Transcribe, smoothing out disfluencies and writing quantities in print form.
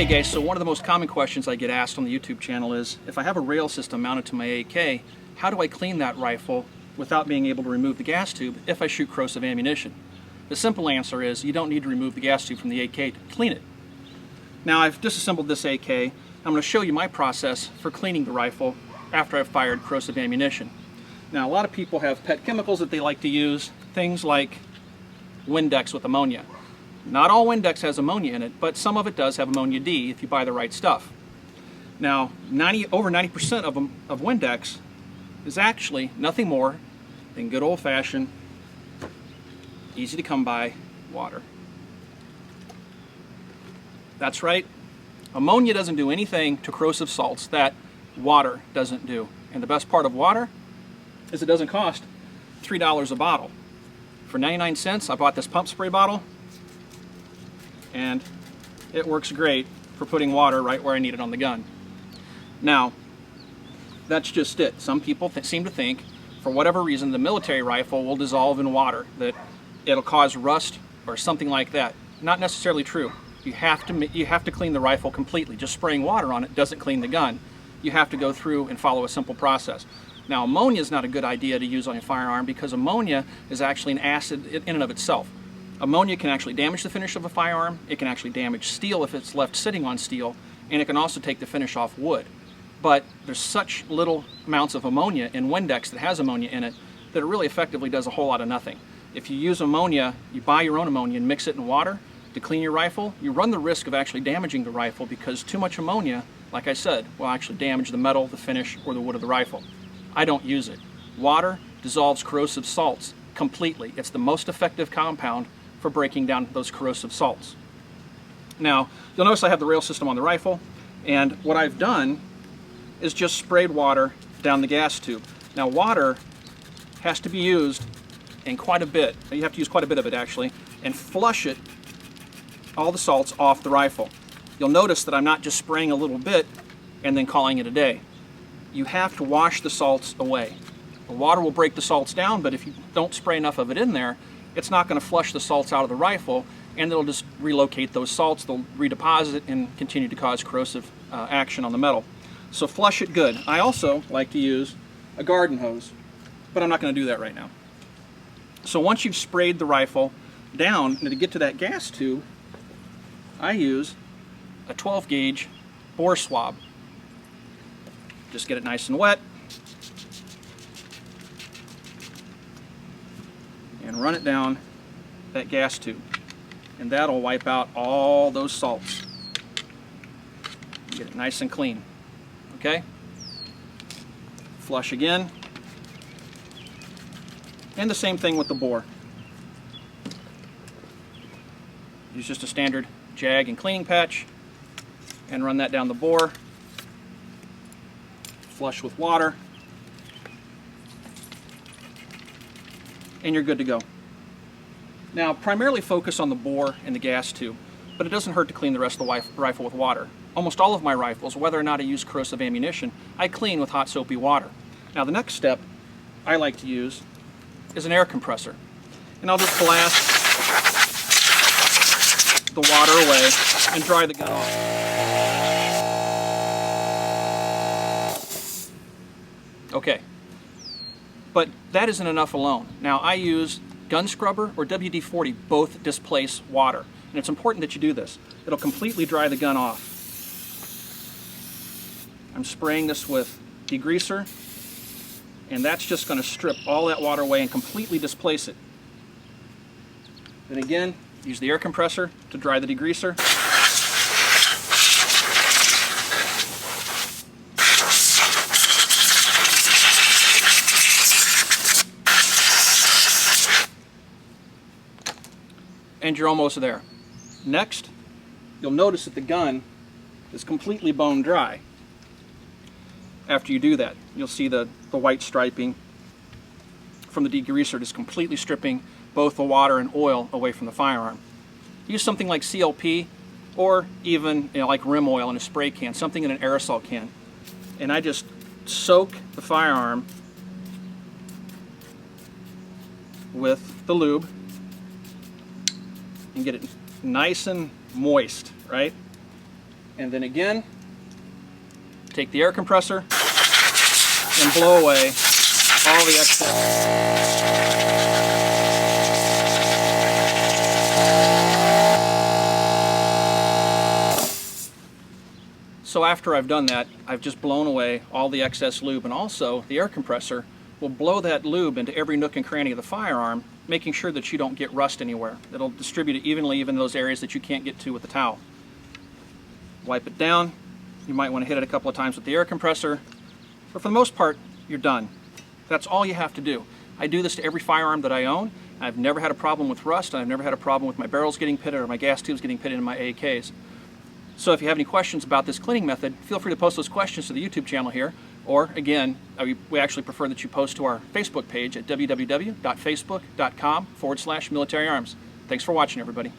Okay guys, so one of the most common questions I get asked on the YouTube channel is, if I have a rail system mounted to my AK, how do I clean that rifle without being able to remove the gas tube if I shoot corrosive ammunition? The simple answer is, you don't need to remove the gas tube from the AK to clean it. Now I've disassembled this AK. I'm going to show you my process for cleaning the rifle after I've fired corrosive ammunition. Now a lot of people have pet chemicals that they like to use, things like Windex with ammonia. Not all Windex has ammonia in it, but some of it does have ammonia D if you buy the right stuff. Now, over 90% of Windex is actually nothing more than good old-fashioned, easy to come by water. That's right, ammonia doesn't do anything to corrosive salts that water doesn't do. And the best part of water is it doesn't cost $3 a bottle. For 99 cents, I bought this pump spray bottle, and it works great for putting water right where I need it on the gun. Now, that's just it. Some people seem to think, for whatever reason, the military rifle will dissolve in water, that it'll cause rust or something like that. Not necessarily true. You have to clean the rifle completely. Just spraying water on it doesn't clean the gun. You have to go through and follow a simple process. Now, ammonia is not a good idea to use on a firearm because ammonia is actually an acid in and of itself. Ammonia can actually damage the finish of a firearm, it can actually damage steel if it's left sitting on steel, and it can also take the finish off wood. But there's such little amounts of ammonia in Windex that has ammonia in it that it really effectively does a whole lot of nothing. If you use ammonia, you buy your own ammonia and mix it in water to clean your rifle, you run the risk of actually damaging the rifle because too much ammonia, like I said, will actually damage the metal, the finish, or the wood of the rifle. I don't use it. Water dissolves corrosive salts completely. It's the most effective compound for breaking down those corrosive salts. Now, you'll notice I have the rail system on the rifle, and what I've done is just sprayed water down the gas tube. Now, water has to be used in quite a bit. You have to use quite a bit of it, actually, and flush it, all the salts, off the rifle. You'll notice that I'm not just spraying a little bit and then calling it a day. You have to wash the salts away. The water will break the salts down, but if you don't spray enough of it in there, it's not going to flush the salts out of the rifle, and it'll just relocate those salts, they'll redeposit and continue to cause corrosive action on the metal. So flush it good. I also like to use a garden hose, but I'm not going to do that right now. So once you've sprayed the rifle down, and to get to that gas tube, I use a 12 gauge bore swab. Just get it nice and wet, and run it down that gas tube, and that'll wipe out all those salts. Get it nice and clean. Okay? Flush again, and the same thing with the bore. Use just a standard jag and cleaning patch and run that down the bore. Flush with water, and you're good to go. Now, primarily focus on the bore and the gas tube, but it doesn't hurt to clean the rest of the rifle with water. Almost all of my rifles, whether or not I use corrosive ammunition, I clean with hot soapy water. Now, the next step I like to use is an air compressor, and I'll just blast the water away and dry the gun off. Okay, but that isn't enough alone. Now, I use gun scrubber or WD-40, both displace water. And it's important that you do this. It'll completely dry the gun off. I'm spraying this with degreaser, and that's just going to strip all that water away and completely displace it. Then again, use the air compressor to dry the degreaser. And you're almost there. Next, you'll notice that the gun is completely bone dry. After you do that, you'll see the white striping from the degreaser just completely stripping both the water and oil away from the firearm. Use something like CLP, or even like rim oil in a spray can, something in an aerosol can. And I just soak the firearm with the lube and get it nice and moist, right? And then again, take the air compressor and blow away all the excess. So after I've done that, I've just blown away all the excess lube, and also the air compressor will blow that lube into every nook and cranny of the firearm, making sure that you don't get rust anywhere. It'll distribute it evenly even in those areas that you can't get to with the towel. Wipe it down. You might want to hit it a couple of times with the air compressor, but for the most part, you're done. That's all you have to do. I do this to every firearm that I own. I've never had a problem with rust. I've never had a problem with my barrels getting pitted or my gas tubes getting pitted in my AKs. So if you have any questions about this cleaning method, feel free to post those questions to the YouTube channel here, or again, we actually prefer that you post to our Facebook page at www.facebook.com/militaryarms. Thanks for watching, everybody.